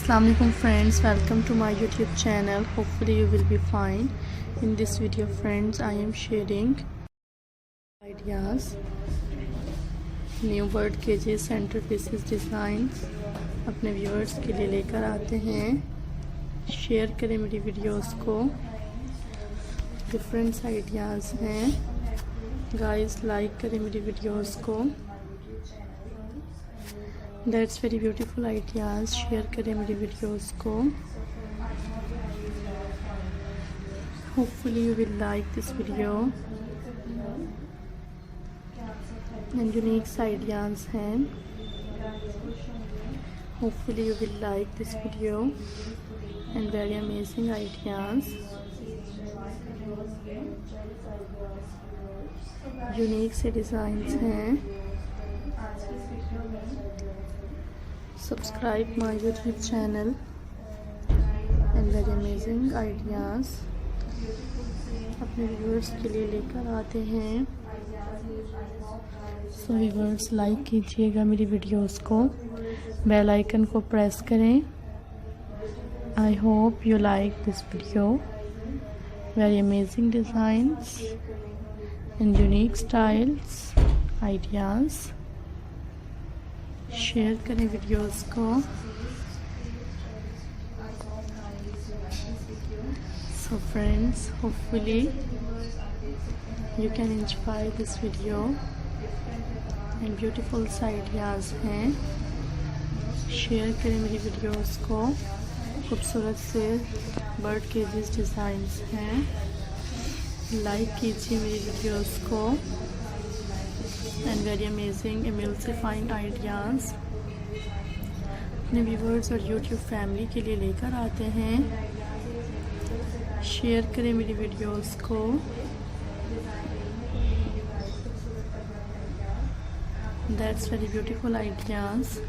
Assalamualaikum friends, welcome to my YouTube channel. Hopefully you will be fine. In this video friends, I am sharing ideas, new bird cages, centerpieces designs अपने viewers के लिए लेकर आते हैं। Share करें मेरी videos को, different ideas हैं गाइस, लाइक करें मेरी वीडियोस को। That's very beautiful ideas, share करें मेरी वीडियोस को। Hopefully you will like this video and unique ideas हैं। Hopefully you will like this video and very amazing ideas, unique से designs हैं। Subscribe my YouTube channel and very amazing ideas अपने viewers के लिए लेकर आते हैं। सो व्यूअर्स, लाइक कीजिएगा मेरी वीडियोस को, बेल आइकन को प्रेस करें। I hope you like this video, very amazing designs and unique styles ideas. Share करें वीडियोस को। So friends, hopefully you can enjoy this video and beautiful ideas हैं। Share करें मेरी videos को, खूबसूरत से बर्ड केजेस डिज़ाइंस हैं। Like कीजिए मेरी वीडियोस को and very amazing emulsifying ideas अपने व्यूवर्स और यूट्यूब फैमिली के लिए लेकर आते हैं। शेयर करें मेरी वीडियोस को। That's very beautiful ideas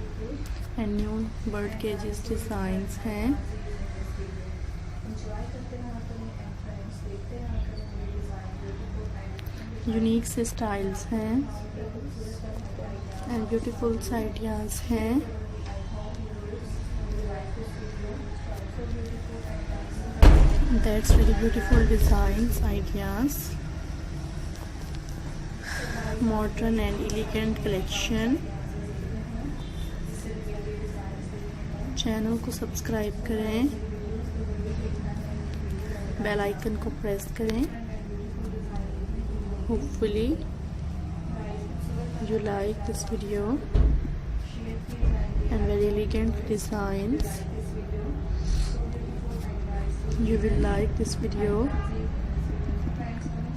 and new bird cages designs हैं। यूनिक से स्टाइल्स हैं एंड ब्यूटीफुल आइडियाज़ हैं। That's very beautiful designs ideas, modern and elegant collection. Channel को सब्सक्राइब करें, बेल आइकन को प्रेस करें। Hopefully you like this video and very elegant designs. You will like this video